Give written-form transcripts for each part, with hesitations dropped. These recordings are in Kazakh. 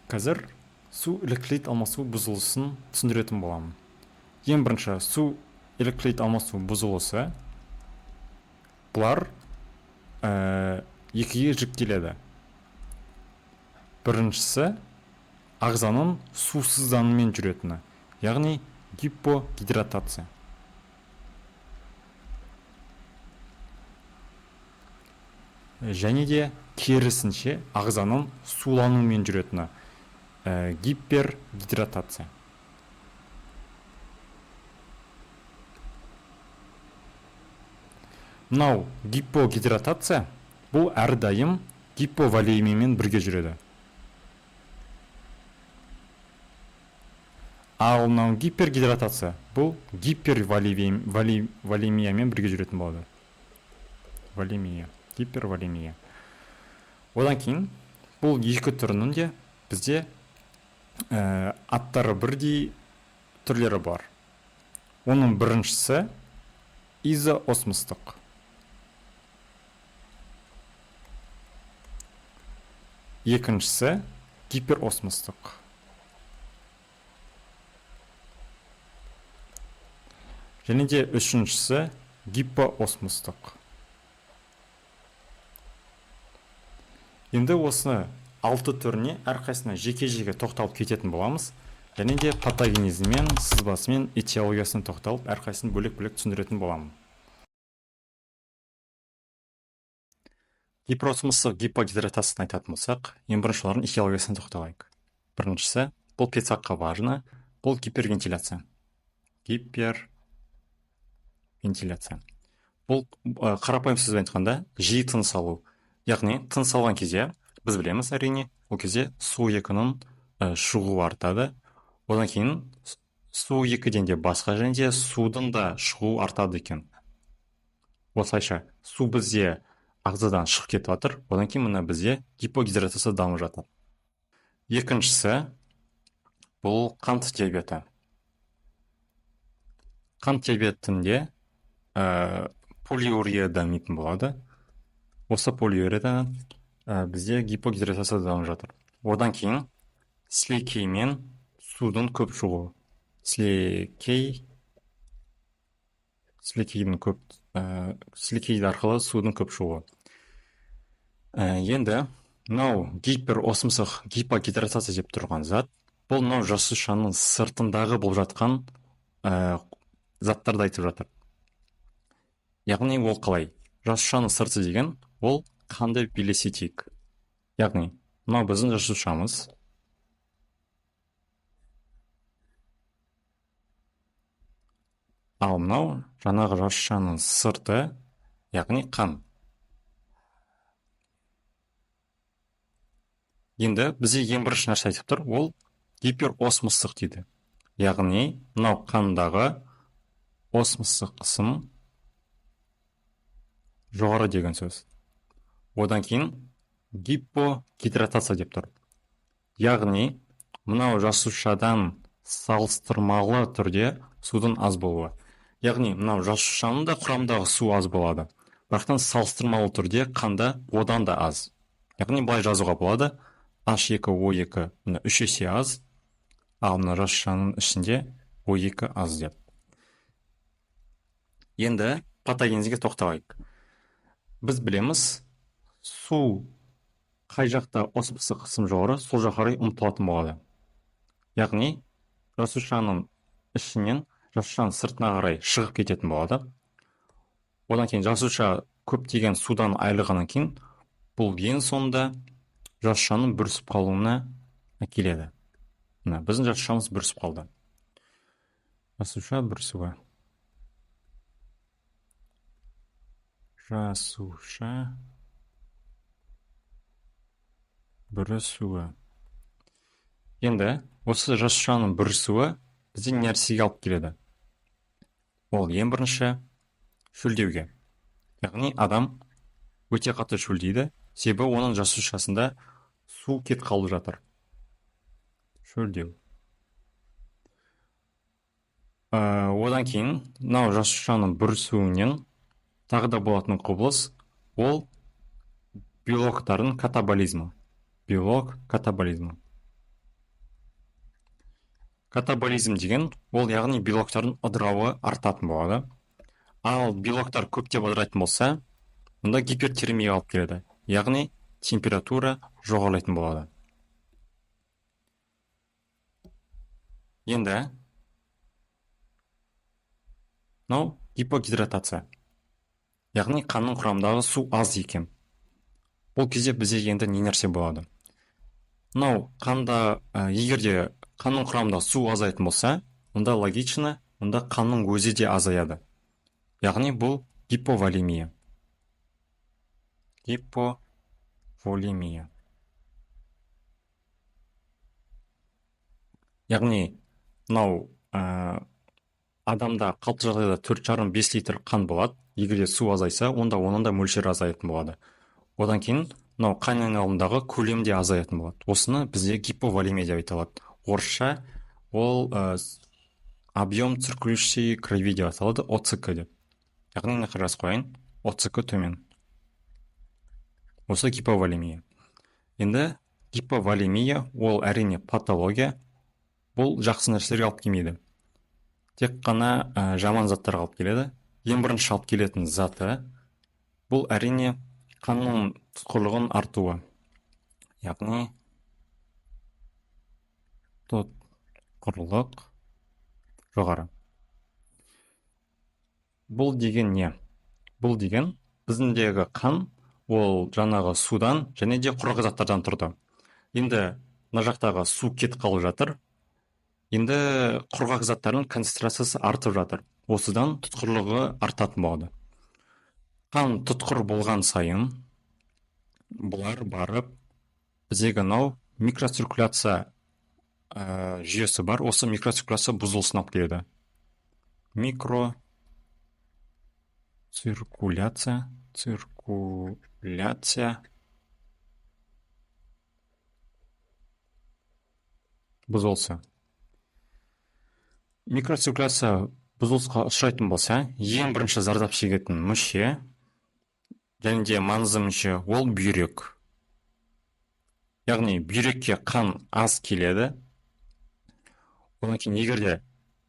Қазір су электролит алмасу бұзылысын түсіндіретін боламын. Ең бірінші су электролит алмасу бұзылысы бұлар екіге жіктеледі. Біріншісі ағзаның сусызданумен жүретіні, яғни гипогидратация. Және де керісінше ағзаның суланумен жүретіні, гипергидратация. Мынау гипогидратация бұл әрдайым гиповолемиямен бірге жүреді. Ал мынау гипергидратация бұл гиперволемиямен бірге жүретін болады. Волемия, гиперволемия. Одан кейін бұл екі түрінің де бізде аттары бірдей түрлері бар. Оның біріншісі изоосмостық. Екіншісі гиперосмостық. Және де үшіншісі гипоосмостық. Енді осы 6 түріне әрқайсына жеке-жеке тоқталып кететін боламыз. Және де патогенезімен, сызбасымен, этиологиясын тоқталып, әрқайсын бөлек-бөлек түсіндіретін боламын. Гиперосмостық гипогидратацияны айтатын болсақ, ең бірінші олардың этиологиясын тоқталайық. Біріншісі, бұл петсаққа важны, бұл гипервентиляция. Гипервентиляция. Бұл қарапайым сөзбен айтқанда жиі тыныс алу. Яғни тыныс алған кезде біз білеміз әрине, ол кезде су екінің шығуы артады. Одан кейін су екіден де басқа және де судың да шығуы артады екен. Осылайша су бізде ағзадан шығып кетіп жатыр, одан кейін мына бізде гипогидратация дамып жатыр. Екіншісі бұл қант диабеті. Қант диабетінде полиурия дамитын болады. Осы полиурияда бізде гипогидратация дамып жатыр. Одан кейін сілекей мен судың көп шығуы. Сілекей арқылы судың көп шығуы. Енді мынау гиперосмостық гипогидратация деп тұрған зат, бұл мынау жасушаның сыртындағы болып жатқан заттарды айтып жатыр. Яғни ол қалай? Жасушаның сырты деген ол қанды билесетейік. Яғни мынау біздің жасушамыз. Ал мынау жаңағы жасушаның сырты, яғни қан. Енді бізде ең бірінші нәрсе айтып тұр, ол гиперосмостық дейді. Яғни мынау қандағы осмостық қысым жоғары деген сөз. Одан кейін гипогидратация деп тұр. Яғни мынау жасушадан салыстырмалы түрде судың аз болуы. Яғни мынау жасушаның да құрамындағы су аз болады. Бірақтан салыстырмалы түрде қанда одан да аз. Яғни былай жазуға болады: H2O2 3 есе аз, ал мына жасушаның ішінде O2 аз деп. Енді патогенезге тоқталайық. Біз білеміз, су қай жақта осмостық қысым жоғары, сол жаққа қарай ұмтылатын болады. Яғни жасушаның ішінен жасушаның сыртына қарай шығып кететін болады. Одан кейін жасуша көптеген судан айырылғаннан кейін бұл ең соңында жасушаның бүрісіп қалуына әкеледі. Біздің жасушамыз бүрісіп қалды. Жасуша бүрісуі. Жасуша бүрісуі. Енді осы жасушаның бүрісуі бізде нәрсеге алып келеді. Ол ең бірінші шөлдеуге. Яғни адам өте қатты шөлдейді, себебі оның жасушасында су кет қалып жатыр. Шөлдеу. Одан кейін мынау жасушаның бүрісуінен тағы да болатын құбылыс, ол белоктардың катаболизмі. Белок катаболизмі. Катаболизм деген ол яғни белоктардың ыдырауы артатын болады. Ал белоктар көптеп ыдырайтын болса, мұнда гипертермия алып келеді. Яғни температура жоғарылайтын болады. Енді мынау гипогидратация. Яғни қанның құрамындағы су аз екен. Бұл кезде бізде енді не нәрсе болады? Мынау қанда егер де қанның құрамында су азайтын болса, онда логично, онда қанның өзі де азаяды. Яғни бұл гиповолемия. Гиповолемия. Яғни мынау адамда қалыпты жағдайда 4,5-5 литр қан болады. Егер де су азайса, онда оның да мөлшері азаятын болады. Одан кейін мынау қан айналымындағы көлем де азаятын болады. Осыны бізде гиповолемия деп айтылады. Орысша ол объем циркулирующей крови деп аталады, ОЦК деп. Яғни мына жазып қояйын, ОЦК төмен. Осы гиповолемия. Енді гиповолемия ол әрине патология. Бұл жақсы нәрселерге алып келмейді. Тек қана жаман заттарға алып келеді. Ең бірінші алып келетін заты бұл әрине қанның тұтқырлығын артуы. Яғни тұтқырлық жоғары. Бұл деген не? Бұл деген біздіңдегі қан ол жаңағы судан және де құрғақ заттардан тұрды. Енді мына жақтағы су кетіп қалып жатыр. Енді құрғақ заттардың концентрациясы артып жатыр. Осыдан тұтқырлығы артатын болады. Қан тұтқыр болған сайын бұлар барып біздегі мынау микроциркуляция жүйесі бар. Осы микроциркуляция бұзылысын алып келеді. Циркуляция бұзылысы. Микроциркуляция бұзылысқа ұшырайтын болса, ең бірінші зардап шегетін мүше және де маңызды мүше ол бүйрек. Яғни бүйрекке қан аз келеді. Одан кейін егер де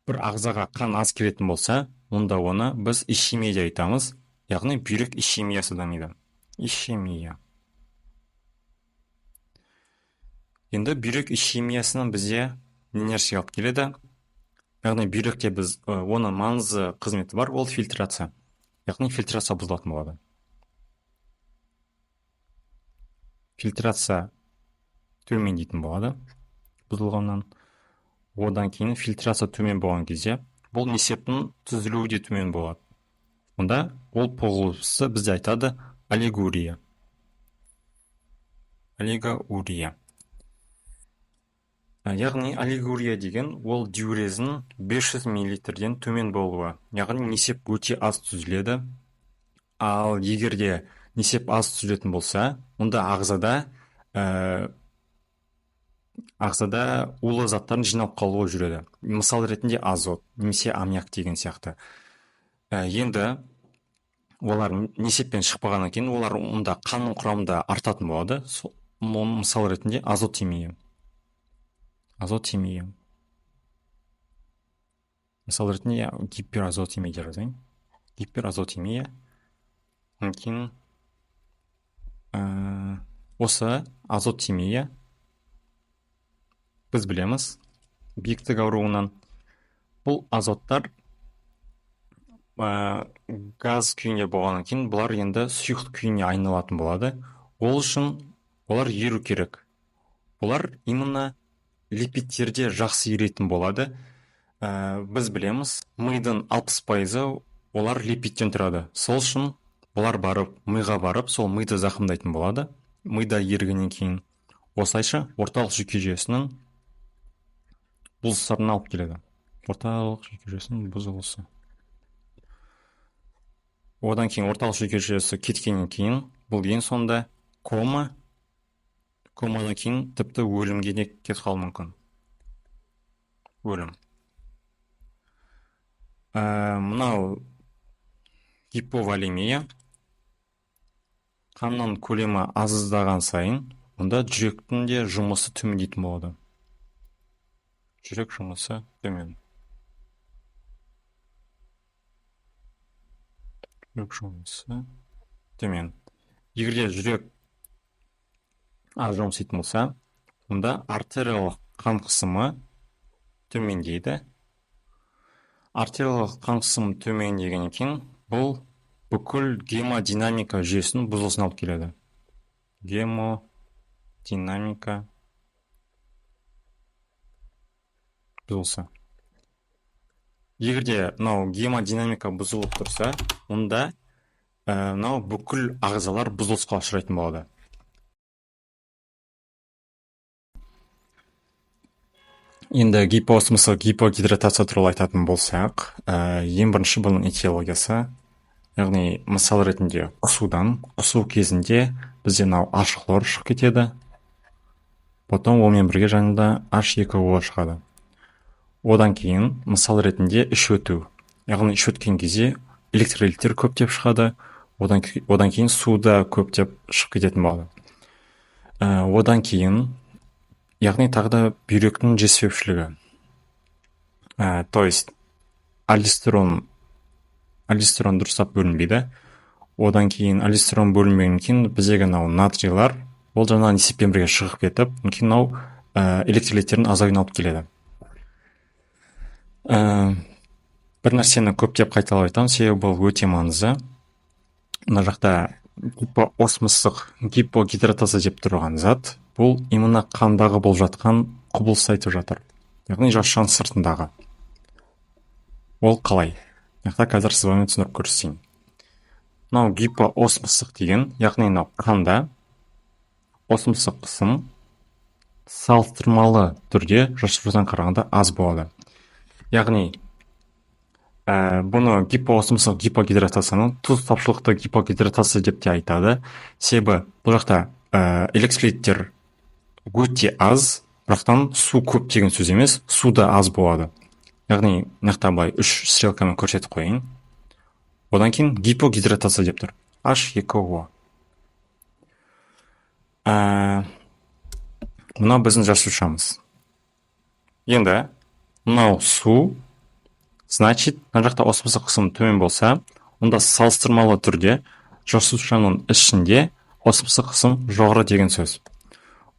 бір ағзаға қан аз келетін болса, онда оны біз ишемия деп айтамыз. Яғни бүйрек ишемиясы дамиды. Ишемия. Енді бүйрек ишемиясынан бізде не нәрсе алып келеді? Яғни бүйректе біз оның маңызды қызметі бар, ол фильтрация. Яғни фильтрация бұзылатын болады. Фильтрация төмендейтін болады бұзылғаннан. Одан кейін фильтрация төмен болған кезде бұл несептің түзілуі де төмен болады. Онда ол бұзылысы бізде айтады олигурия. Олигурия. Яғни олигурия деген ол диурездің 500 мл-ден төмен болуы. Яғни несеп өте аз түзіледі. Ал егер де несеп аз түзілетін болса, онда ағзада улы заттардың жиналып қалуы жүреді. Мысал ретінде азот, немесе аммиак деген сияқты. Енді олар несеппен шықпағаннан кейін, олар онда қанның құрамында артатын болады. Мысал ретінде азотемия. Азотемия. Мысал ретінде гиперазотемия деп жазайын. Гиперазотемия. Кейін осы азотемия біз білеміз биіктік ауруынан. Бұл азоттар газ күйінде болғаннан кейін бұлар енді сұйық күйіне айналатын болады. Ол үшін олар еру керек. Бұлар именно липидтерде жақсы еритін болады. Біз білеміз, мидың 60% олар липидтен тұрады. Сол үшін бұлар барып, миға барып, сол миды зақымдайтын болады. Мида ерігеннен кейін осылайша орталық жүйке жүйесінің бұзылыстарына алып келеді. Орталық жүйке жүйесінің бұзылысы. Одан кейін орталық жүйке жүйесі кеткеннен кейін бұл ең соңында кома. Комадан кейін тіпті өлімге де кетіп қалуы мүмкін. Өлім. Мынау гиповолемия. Қанның көлемі аздаған сайын, онда жүректің де жұмысы төмендейтін болады. жүрек жұмысы төмен. Жүрек жұмысы төмен. Егер де жүрек аз жұмыс істейтін болса, онда артериялық қан қысымы төмендейді. Артериялық қан қысымы төмен деген екен, бұл бүкіл гемодинамика жүйесінің бұзылысына алып келеді. Гемодинамика бұзылса. Егер де мынау гемодинамика бұзылып тұрса, онда мынау бүкіл ағзалар бұзылысқа ұшырайтын болады. Енді гипоосмостық гипогидратация туралы айтатын болсақ, ең бірінші бұның этиологиясы, яғни мысал ретінде құсу кезінде бізде мынау H-хлор шығып кетеді. Потом онымен бірге жанында H2O шығады. Одан кейін мысал ретінде іш өту. Яғни іш өткен кезде электролиттер көптеп шығады. Одан кейін суда көптеп шығып кететін болады. Одан кейін яғни тағы да бүйректің жетіспеушілігі. То есть альдостерон дұрыстап бөлінбейді. Одан кейін альдостерон бөлінбегеннен кейін біздегі мынау натрийлар ол жаңағы несеппен бірге шығып кетіп, кейін мынау электролиттердің азаюына алып келеді. Бір нәрсені көптеп қайталап айтамын, себебі бұл өте маңызды. Мына жақта гипоосмостық гипогидратация деп тұрған зат, бұл именно қандағы болып жатқан құбылыс айтып жатыр. Яғни жасушаның сыртындағы. Ол қалай? Яқта қазір сызбамен түсіндіріп көрсетейін. Мынау гипоосмостық деген, яғни мынау қанда осмостық қысым салыстырмалы түрде жасушадан қарағанда аз болады. Яғни бұны гипоосмостық гипогидратацияның тұз тапшылықты гипогидратация деп те айтады. Себебі бұл жақта электролиттер өте аз, бірақтан су көп деген сөз емес, су да аз болады. Яғни мынақта былай 3 стрелкамен көрсетіп қойын. Одан кейін гипогидратация деп тұр. H2O. Мынау біздің жасушамыз. Енді мынау су, значит, мына жақта осмостық қысым төмен болса, онда салыстырмалы түрде жасушаның ішінде осмостық қысым жоғары деген сөз.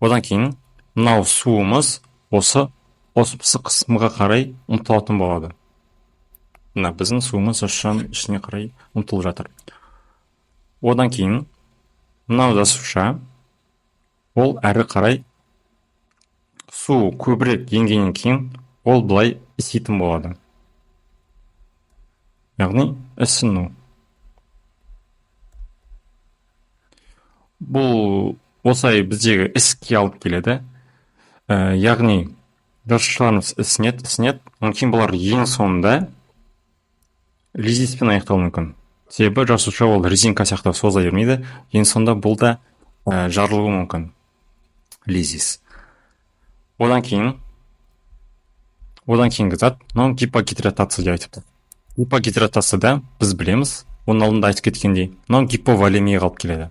Одан кейін мынау суымыз осы осмостық қысымға қарай ұмтылатын болады. Мына біздің суымыз жасушаның ішіне қарай ұмтылып жатыр. Одан кейін мынау жасуша ол әрі қарай су көбірек енгеннен кейін ол былай іситін болады. Яғни ісіну. Бұл осылай біздегі іске алып келеді. Яғни жасушаларымыз ісінеді, кейін бұлар ең соңында лизиспен аяқтауы мүмкін. Себебі жасуша ол резинка сияқты созыла бермейді, ең соңында бұл да жарылуы мүмкін. Лизис. Одан кейінгі зат, мынау гипогидратация деп айтыпты. Гипогидратацияда біз білеміз, оның алдында айтып кеткендей, мынау гиповолемияға алып келеді.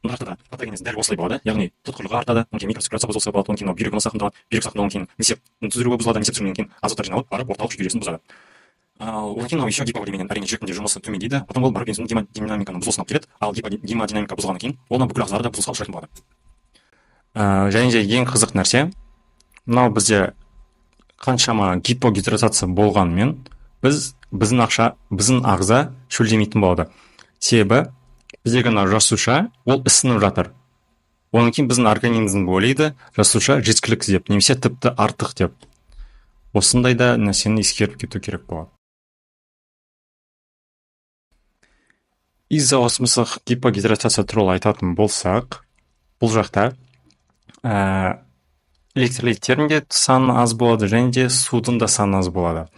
Мына патогенез дәл осылай болады, яғни тұтқырлығы артады, онан кейін микроциркуляция бұзылса болады, онан кейін бүйрек зақымдалады, бүйрек зақымдалғаннан кейін несеп түзілуі бұзылады, несеп түзілгеннен кейін азоттар жиналып, барып орталық жүйкелесін бұзады. Одан кейін еще гиповолемияның әрине жүректің жұмысы төмендейді, потом ол барып гемодинамиканың бұзылысына алып келеді, ал гемодинамика бұзылғаннан кейін ол бүкіл ағзалар да бұзылысқа ұшырайтын болады. Және де ең қызық нәрсе, мынау бізде қаншама гипогидратация болғанымен біздің ағза шөлдемейтін болады. Себебі біздегі жасуша ол ісініп жатыр. Онан кейін біздің организм ойлайды, жасуша жеткіліксіз деп, немесе тіпті артық деп. Осындайда нәрсені ескеріп кету керек болады. Изоосмостық гипогидратация туралы айтатын болсақ, бұл жақта электролиттердің де саны аз болады, және де судың да саны аз болады.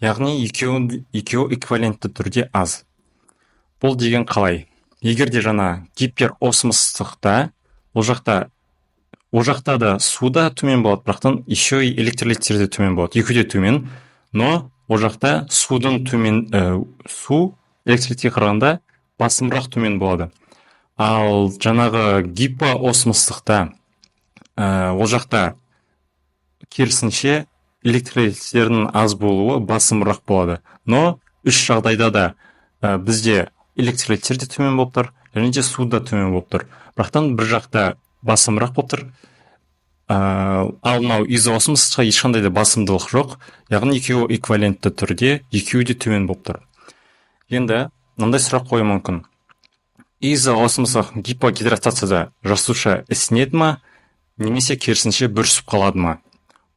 Яғни екеуі эквивалентті түрде аз. Бұл деген қалай? Егер де жаңа гиперосмостықта, ол жақта да суда төмен болады, бірақтан еще и электролиттер де төмен болады. Екеуі де төмен, но ол жақта судың төмен, су электролитке қарағанда басымырақ төмен болады. Ал жаңағы гипоосмостықта ол жақта керісінше электролиттердің аз болуы басымырақ болады. Но үш жағдайда да бізде электролиттер де төмен болып тұр, және де су да төмен болып тұр. Бірақтан бір жақта басымырақ болып тұр. Ал мынау изоосмостыққа ешқандай да басымдылық жоқ, яғни екеуі эквивалентті түрде, екеуі де төмен болып тұр. Енді мынандай сұрақ қою мүмкін. Изоосмостық гипогидратацияда жасуша ісінеді ма, немесе керісінше бүрісіп қалады ма?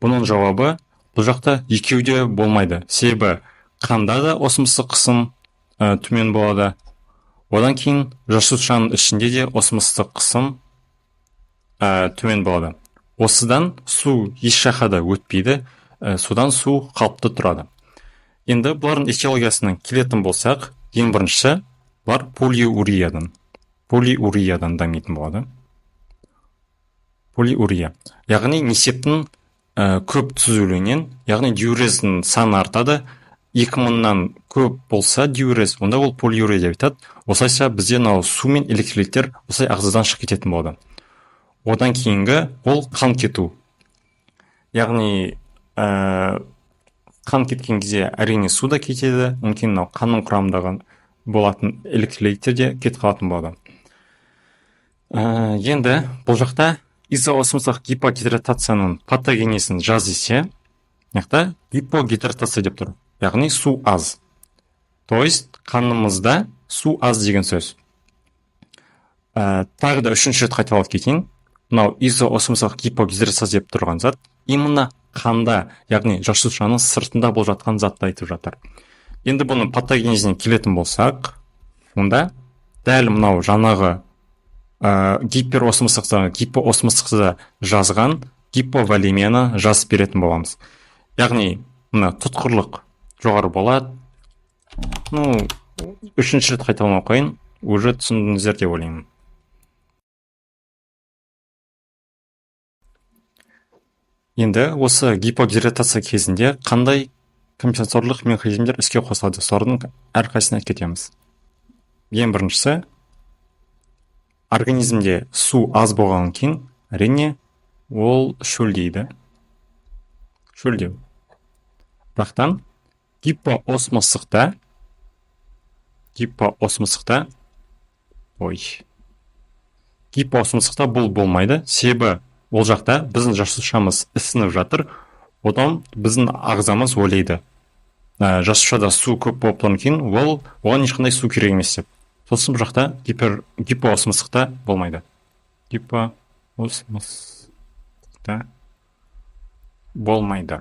Бұның жауабы бұл жақта екеуі де болмайды. Себебі қанда да осмостық қысым төмен болады. Одан кейін жасушаның ішінде де осмостық қысым төмен болады. Осыдан су еш жаққа да өтпейді, судан су қалыпты тұрады. Енді бұлардың этиологиясынан келетін болсақ, ең біріншісі бар полиуриядан дамитын болады. Полиурия. Яғни несептің көп түзілуінен, яғни диурездің саны артады. 2000-нан көп болса диурез, онда ол полиурия деп айтады. Осылайша бізде су мен электролиттер осылай ағзадан шығып кететін болады. Одан кейінгі ол қан кету. Яғни қан кеткен кезде әрине су да кетеді, мүмкін қанның құрамындағы болатын электролиттер де кетіп қалатын болады. Енді бұл жақта изоосмостық гипогидратацияның патогенезін жаз десе, яқта гипогидратация деп тұр. Яғни су аз. То есть қанымызда су аз деген сөз. Тағы да үшінші рет қайталап кетейін. Мынау изоосмостық гипогидратация деп тұрған зат именно қанда, яғни жасушаның сыртында болып жатқан затты айтып жатыр. Енді бұның патогенезіне келетін болсақ, онда дәл мынау жаңағы гипоосмостықта жазған гиповолемияны жазып беретін боламыз. Яғни мына тұтқырлық жоғары болады. Үшінші рет қайталамай қойын, уже түсіндіңіздер деп ойлаймын. Енді осы гипогидратация кезінде қандай компенсаторлық механизмдер іске қосылады? Солардың әрқайсысына кетеміз. Ең біріншісі, организмде су аз болғаннан кейін, әрине, ол шөлдейді. Шөлдеу. Бірақтан гипоосмостықта бұл болмайды. Себебі ол жақта біздің жасушамыз ісініп жатыр, одан біздің ағзамыз ойлайды. Жасушада су көп болып тұрғаннан кейін, оған ешқандай су керек емес деп. Сосын бұл жақта гипоосмостықта болмайды. Гипоосмостықта болмайды.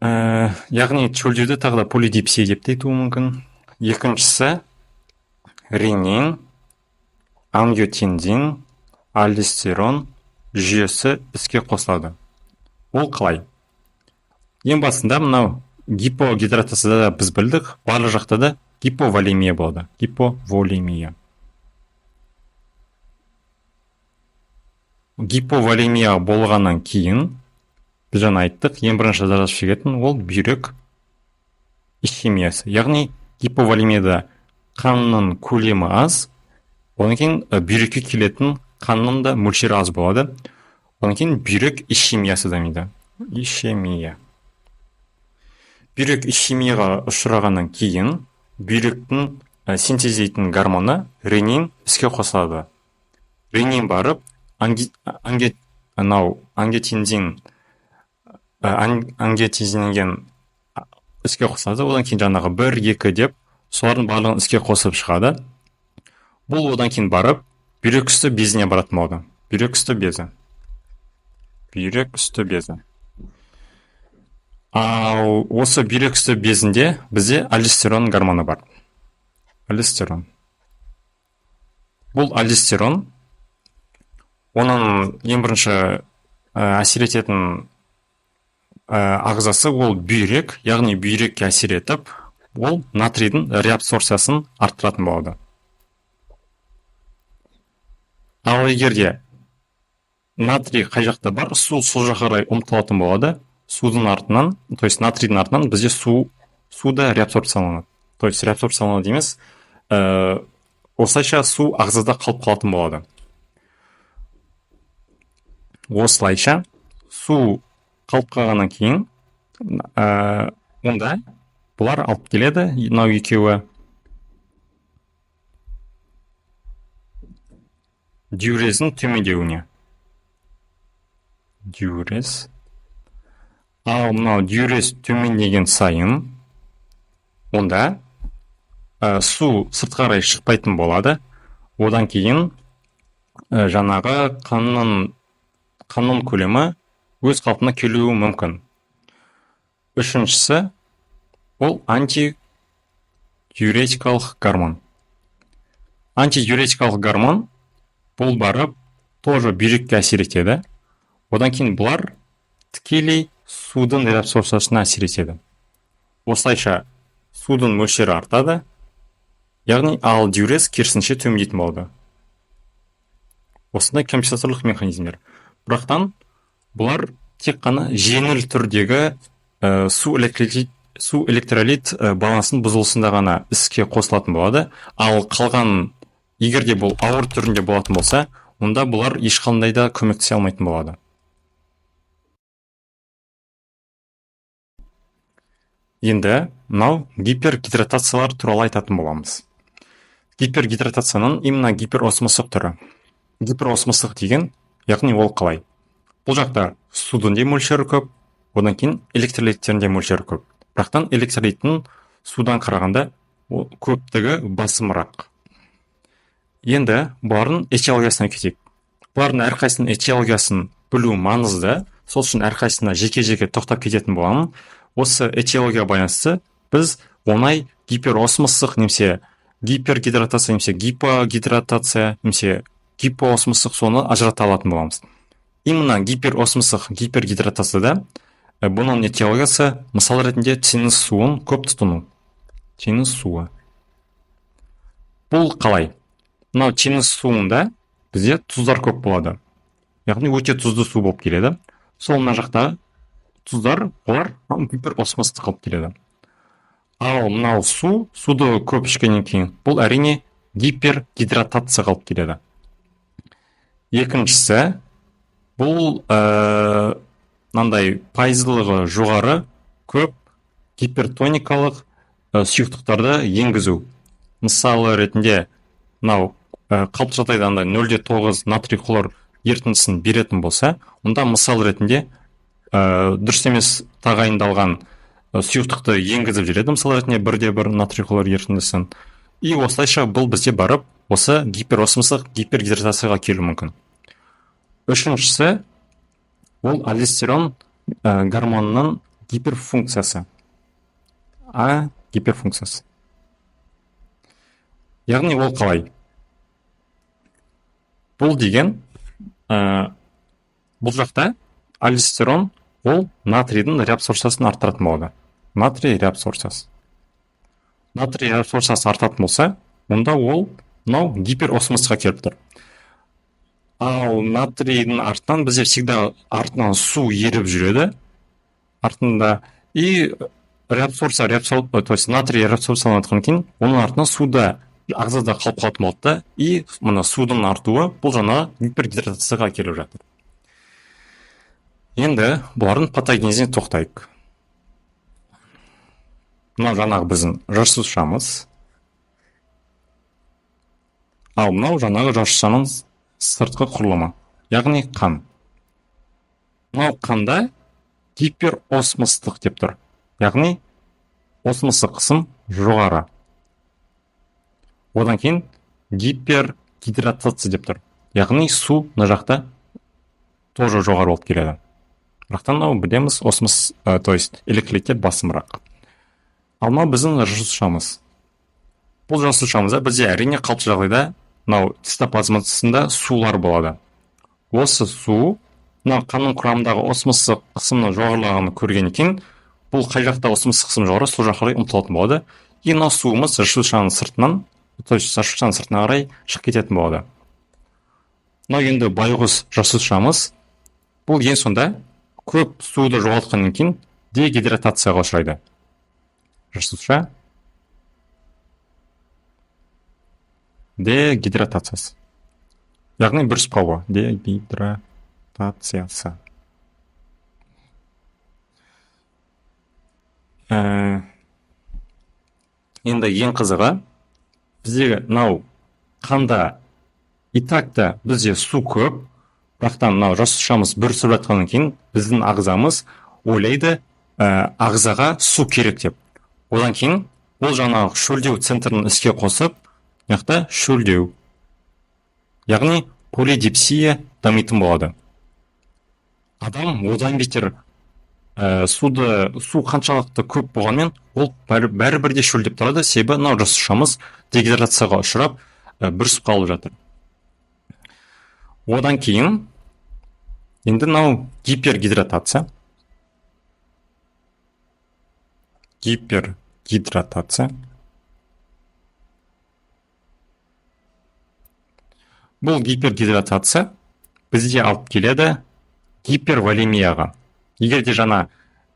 Яғни шөлдеуді тағы да полидипсия деп те айтуы мүмкін. Екіншісі ренин, ангиотензин, альдостерон жүйесі іске қосылады. Ол қалай? Ең басында мынау гипогидратацияда біз білдік, барлық жақта да гиповолемия болады. Гиповолемия болғаннан кейін біз жаңа айттық, ең бірінші зардап шегетін ол бүйрек ишемиясы. Яғни гиповолемияда қанның көлемі аз, одан кейін бүйрекке келетін қанның да мөлшері аз болады. Одан кейін бүйрек ишемиясы дамиды. Ишемия. Бүйрек ишемияға ұшырағаннан кейін бүйректің синтездейтін гормоны ренин іске қосылады. Ренин барып ангиотензинген іске қосылады. Одан кейін жаңағы 1-2 деп солардың барлығын іске қосып шығады. Бұл одан кейін барып бүйрек үсті безіне баратын болады. Бүйрек үсті безі. Ал осы бүйрек үсті безінде бізде альдостерон гормоны бар. Альдостерон. Бұл альдостерон, оның ең бірінші әсер ететін ағзасы ол бүйрек, яғни бүйрекке әсер етіп, ол натрийдің реабсорбциясын арттыратын болады. Ал егерде натрий қай жақта бар, су сол жаққа қарай ұмтылатын болады, судың артынан, то есть натрийдің артынан бізде суда реабсорбцияланады. То есть реабсорбцияланады емес, осылайша су ағзада қалып қалатын болады. Осылайша су қалып қалғаннан кейін онда бұлар алып келеді, мынау екеуі диурездің төмендеуіне. Диурез. Ал мынау диурез төмендеген сайын онда су сыртқа қарай шықпайтын болады. Одан кейін жаңағы қанның көлемі өз қалпына келуі мүмкін. Үшіншісі ол антидиуретикалық гормон. Антидиуретикалық гормон бұл барып тоже бүйрекке әсер етеді. Одан кейін бұлар тікелей судың реабсорбциясына әсер етеді. Осылайша судың мөлшері артады, яғни ал диурез керісінше төмендейтін болады. Осындай компенсаторлық механизмдер. Бірақтан бұлар тек қана жеңіл түрдегі су электролит балансын бұзылысында ғана іске қосылатын болады. Ал қалған, егер де бұл ауыр түрінде болатын болса, онда бұлар ешқандай да көмектесе алмайтын болады. Енді мынау гипергидратациялар туралы айтатын боламыз. Гипергидратацияның именно гиперосмостық түрі. Гиперосмостық деген, яғни ол қалай? Бұл жақта судың де мөлшері көп, одан кейін электролиттердің де мөлшері көп. Бірақтан электролиттің судан қарағанда көптігі басымырақ. Енді бұлардың этиологиясына кетейік. Бұлардың әрқайсының этиологиясын білу маңызды. Сол үшін әрқайсына жеке-жеке тоқтап кететін боламын. Осы этиология байланысты біз оңай гиперосмостық немесе гипергидратация немесе гипогидратация немесе гипоосмостық соны ажырата алатын боламыз. Именно гиперосмостық гипергидратацияда бұның этиологиясы мысал ретінде теңіз суын көп тұтыну. Теңіз суы. Бұл қалай? Мынау теңіз суында бізде тұздар көп болады. Яғни өте тұзды су болып келеді. Сол мына жақта тұздар, олар гиперосмостық алып келеді. Ал мынау суды көп ішкеннен кейін бұл әрине гипергидратация алып келеді. Екіншісі, бұл мынандай пайыздылығы жоғары көп гипертоникалық сұйықтықтарды енгізу. Мысалы ретінде мынау қалыпты жағдайда 0,9 натрий хлор ерітіндісін беретін болса, онда мысал ретінде дұрыс емес тағайындалған сұйықтықты енгізіп жүреді, мысалы ретінде 1,1 натрий хлор ерітіндісін. И осылайша бұл бізде барып, осы гиперосмостық гипергидратацияға келуі мүмкін. Үшіншісі, ол алдостерон гормонының гиперфункциясы. Гиперфункциясы. Яғни ол қалай? Бұл деген, бұл жақта алдостерон ол натрийдің реабсорбциясын арттыратын болады. Натрий реабсорбциясы. Натрий реабсорбциясы артатын болса, онда ол мынау гиперосмосқа келіп тұр. Ал натрийдің артынан бізде всегда артынан су еріп жүреді. Артында и реабсорбция, то есть натрий реабсорбцияланған кейін, оның артынан суда ағзада қалып қалатын болды. И мына судың артуы бұл жаңа гипергидратацияға келіп жатыр. Енді бұлардың патогенезіне тоқтайық. Мынау жаңағы біздің жасушамыз. Ал мынау жаңағы жасушаның сыртқы құрылымы, яғни қан. Мынау қанда гиперосмостық деп тұр. Яғни осмостық қысым жоғары. Одан кейін гипергидратация деп тұр. Яғни су мына жақта тоже жоғары болып келеді. Бірақтан мынау білеміз осмос, то есть электролиттер басымырақ. Ал мынау біздің жасушамыз. Бұл жасушамызда бізде әрине қалыпты жағдайда мынау цитоплазмасында сулар болады. Осы су мынау қанның құрамындағы осмостық қысымның жоғарылағанын көргеннен кейін, бұл қай жақта осмостық қысым жоғары, сол жаққа қарай ұмтылатын болады. И мынау суымыз жасушаның сыртынан, то есть жасушаның сыртына қарай шығып кететін болады. Мынау енді байғұс жасушамыз. Бұл ең сонда көп суды жоғалтқаннан кейін дегидратацияға ұшырайды. Жасуша дегидратациясы. Яғни бір сұрауы дегидратациясы. енді ең қызығы, біздегі мынау қанда и так та бізде су көп, бірақтан мынау жасушамыз бүрісіп жатқаннан кейін біздің ағзамыз ойлайды, ағзаға су керек деп. Одан кейін ол жаңағы шөлдеу центрін іске қосып, яқта шөлдеу, яғни полидипсия дамитын болады. Адам одан бетер су қаншалықты көп болғанмен, ол бәрібір де шөлдеп тұрады, себебі мынау жасушамыз дегидратацияға ұшырап, бүрісіп қалып жатыр. Одан кейін енді мынау гипергидратация. Бұл гипергидратация бізде алып келеді гиперволемияға. Егер де жаңа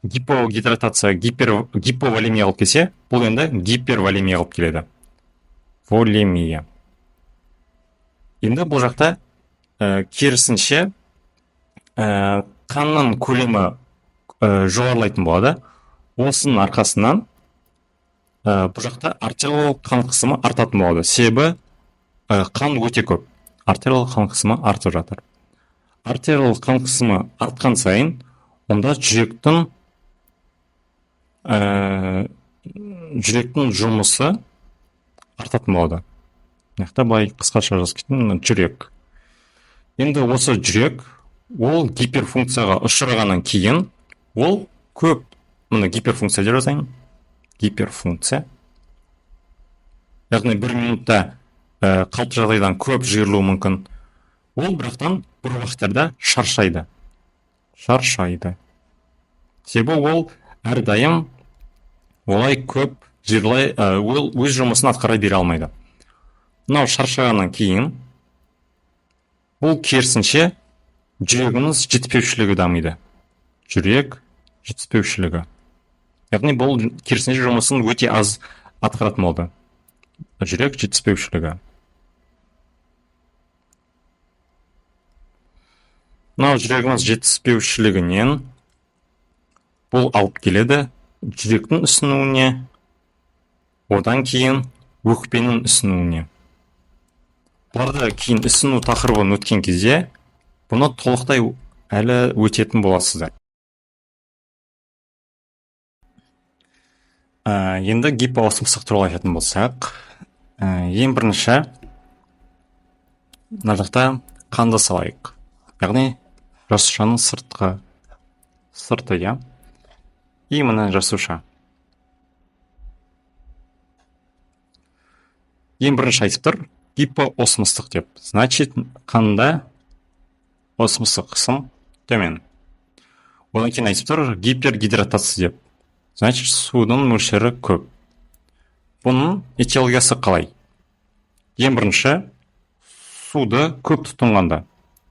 гипогидратация гиповолемия алып келсе, бұл енді гиперволемия алып келеді. Волемия. Енді бұл жақта керісінше қанның көлемі жоғарылайтын болады. Осының арқасынан бұл жақта артериялық қан қысымы артатын болады. Себебі қан өте көп. Артериялық қан қысымы артып жатыр. Артериялық қан қысымы артқан сайын, онда жүректің жұмысы артатын болады. Яқта былай қысқаша жазып кеттім, жүрек. Енді осы жүрек, ол гиперфункцияға ұшырағаннан кейін, ол көп, мұны гиперфункция деп жазайын. Гиперфункция. Яғни 1 минутта қалыпты жағдайдан көп жиырылуы мүмкін. Ол бірақтан бір уақыттарда шаршайды. Себебі ол әрдайым олай көп жиырылай, ол өз жұмысын атқара бере алмайды. Мынау шаршағаннан кейін, ол керісінше жүрегіміз жетіспеушілігі дамиды. Жүрек жетіспеушілігі. Яғни бұл керісінше жұмысын өте аз атқаратын болды. Жүрек жетіспеушілігі. Мынау жүрегіміз жетіспеушілігінен бұл алып келеді жүректің ісінуіне, одан кейін өкпенің ісінуіне. Бұларды кейін ісіну тақырыбын өткен кезде, бұны толықтай әлі өтетін боласыздар. Енді гипоосмостық туралы айтатын болсақ, ең бірінші мына жақта қанды салайық. Яғни жасушаның сырты, я? И мына жасуша. Ең бірінші айтып тұр, гипоосмостық деп. Значит, қанда осмостық қысым төмен. Одан кейін айтып тұр, гипергидратация деп. Значит, судың мөлшері көп. Бұның этиологиясы қалай? Ең бірінші, суды көп тұтынғанда.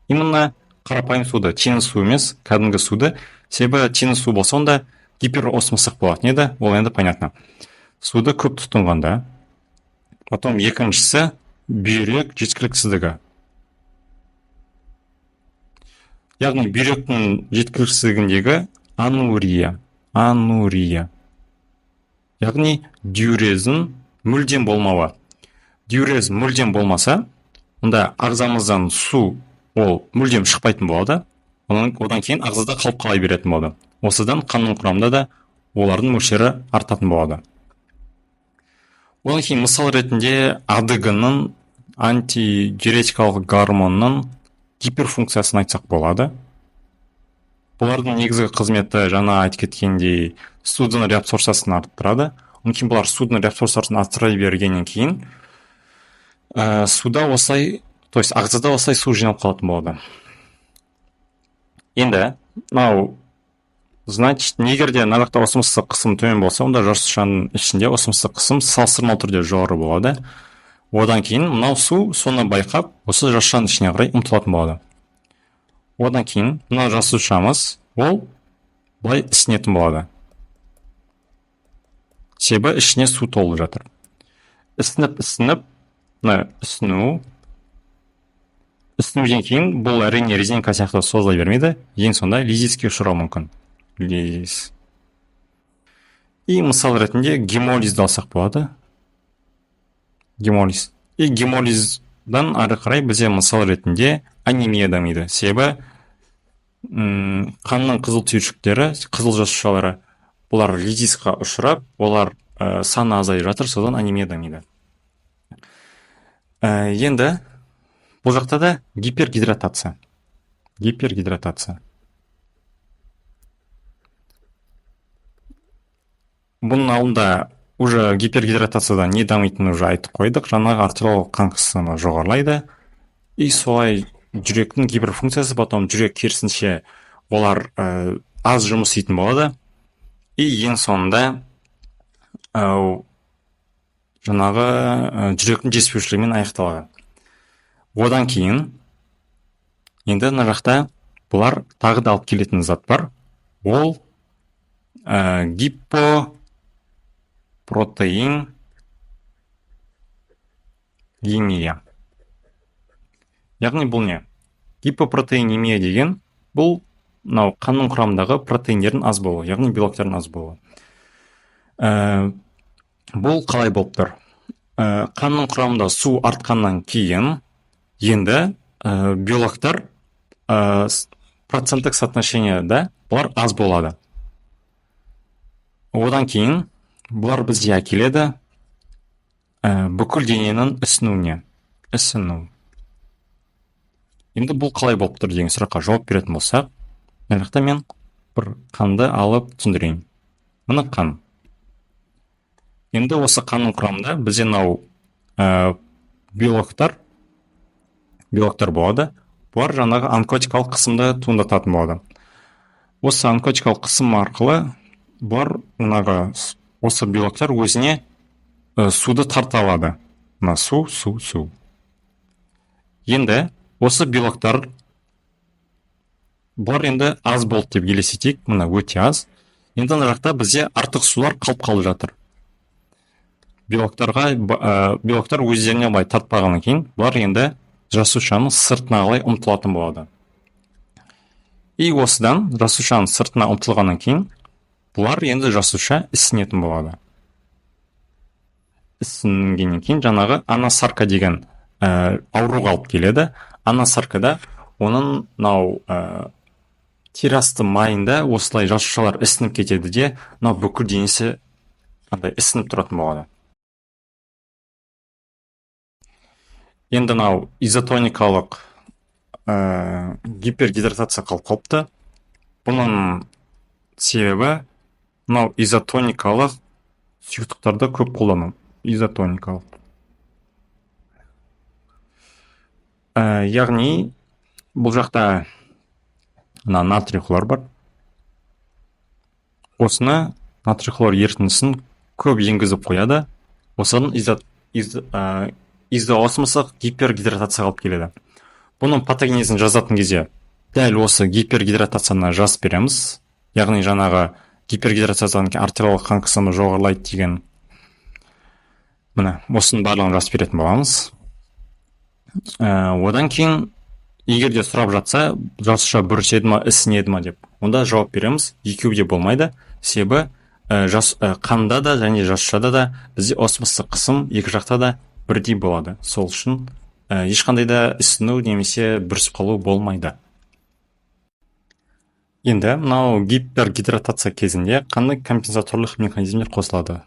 Именно қарапайым суды, теңіз су емес, кәдімгі суды, себебі теңіз су болса, онда гиперосмостық болады. Неде? Ол енді понятно. Суды көп тұтынғанда. Потом екіншісі бүйрек жеткіліксіздігі. Яғни бүйректің жеткіліксіздігіндегі анурия. Яғни диурездің мүлдем болмауы. Диурез мүлдем болмаса, онда ағзамыздан су ол мүлдем шықпайтын болады. Одан кейін ағзада қалып қала беретін болады. Осыдан қанның құрамында да олардың мөлшері артатын болады. Одан кейін мысал ретінде АДГ-ның антидиуретикалық гормонның гиперфункциясын айтсақ болады. Бұлардың негізгі қызметі жаңа айтып кеткендей судың реабсорбциясын арттырады. Онан кейін бұлар судың реабсорбциясын арттыра бергеннен кейін суда осылай, то есть ағзада осылай су жиналып қалатын болады. Енді, мынау, значит, егер де мына жақта осмостық қысым төмен болса, онда жасушаның ішінде осмостық қысым салыстырмалы түрде жоғары болады. Одан кейін мынау су соны байқап, осы жасушаның ішіне қарай ұмтылатын болады. Одан кейін мына жасушамыз ол былай ісінетін болады. Себебі ішіне су толып жатыр. Ісініп, ісінуден кейін бұл әрине резинка сияқты созыла бермейді, ең сонда лизиске ұшырауы мүмкін. Лизис. И мысал ретінде гемолизді алсақ болады. Гемолиз. И гемолиздан ары қарай бізде мысал ретінде анемия дамиды. Себебі қанның қызыл түйіршіктері, қызыл жасушалары, бұлар лизисқа ұшырап, олар саны азайып жатыр, содан анемия дамиды. Енді бұл жақта да гипергидратация. Бұның алдында уже гипергидратацияда не дамитынын уже айтып қойдық. Жаңағы артериялық қан қысымы жоғарылайды. И солай жүректің гиперфункциясы, потом жүрек керісінше олар аз жұмыс істейтін болады. И ең соңында жаңағы жүректің жетіспеушілігімен аяқталады. Одан кейін енді мына жақта бұлар тағы да алып келетін зат бар. Ол гипопротеинемия. Яғни бұл не? Гипопротеинемия деген бұл қанның құрамындағы протеиндердің аз болуы, яғни белоктердің аз болуы. Бұл қалай болып тұр? Қанның құрамында су артқаннан кейін енді белоктар проценттік соотношениеда бұлар аз болады. Одан кейін бұлар бізге әкеледі бүкіл дененің ісінуіне. Енді бұл қалай болып тұр деген сұраққа жауап беретін болсақ, мына жақта мен бір қанды алып түсіндірейін. Мына қан. Енді осы қанның құрамында бізде мынау белоктар болады. Бұлар жаңағы онкотикалық қысымды туындататын болады. Осы онкотикалық қысым арқылы бұлар осы белоктар өзіне суды тарта алады. Мына су. Енді осы белоктар бұлар енді аз болды деп елестетейік. Мына өте аз. Енді мына жақта бізде артық сулар қалып жатыр. Белоктар өздеріне былай тартпағаннан кейін бұлар енді жасушаның сыртына қалай ұмтылатын болады. И осыдан жасушаның сыртына ұмтылғаннан кейін бұлар енді жасуша ісінетін болады. Ісінгеннен кейін жаңағы анасарка деген ауруға алып келеді. Анасаркада оның терасты майында осылай жасушалар ісініп кетеді де, бүкіл денесі ісініп тұратын болады. Енді изотоникалық гипергидратация қалып қалыпты. Бұның себебі изотоникалық сұйықтықтарды көп қолдану. Изотоникалық. Яғни бұл жақта натрий хлор бар. Осыны натрий хлор ерітіндісін көп енгізіп қояды. Осыдан изоосмостық гипергидратация қалып келеді. Бұның патогенезін жазатын кезде дәл осы гипергидратацияны жазып береміз. Яғни жаңағы гипергидратациядан кейін артериялық қан қысымы жоғарылайды деген. Міне, осының барлығын жазып беретін боламыз. Одан кейін егер де сұрап жатса, жасуша бүріседі ма, ісінеді ма деп, онда жауап береміз. Екеуі де болмайды. Себебі қанда да және жасушада да бізде осмостық қысым екі жақта да бірдей болады. Сол үшін ешқандай да ісіну немесе бүрісіп қалу болмайды. Енді мынау гипергидратация кезінде қандай компенсаторлық механизмдер қосылады?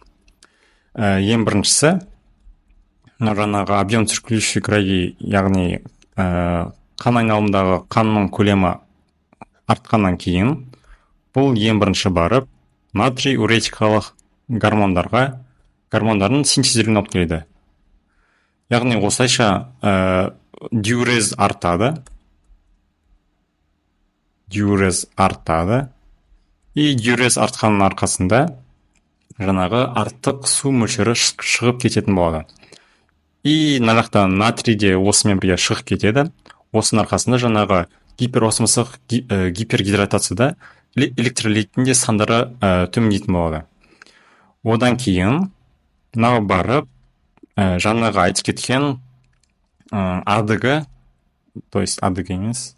Ең біріншісі жаңағы объем циркулирующей крови, яғни қан айналымындағы қанның көлемі артқаннан кейін бұл ең бірінші барып натрий уретикалық гормондардың синтезделуіне алып келеді. Яғни осылайша диурез артады. И диурез артқанның арқасында жаңағы артық су мөлшері шығып кететін болады. И мына жақта натрий де осымен бірге шығып кетеді. Осының арқасында жаңағы гиперосмостық гипергидратацияда электролиттің де сандары төмендейтін болады. Одан кейін мынау барып жаңағы айтып кеткен АДГ, то есть АДГ емес,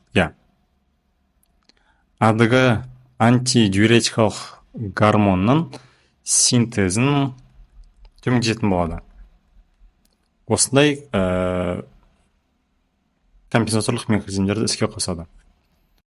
АДГ антидиуретикалық гормонның синтезін төмендететін болады. Осындай компенсаторлық механизмдерді іске қосады.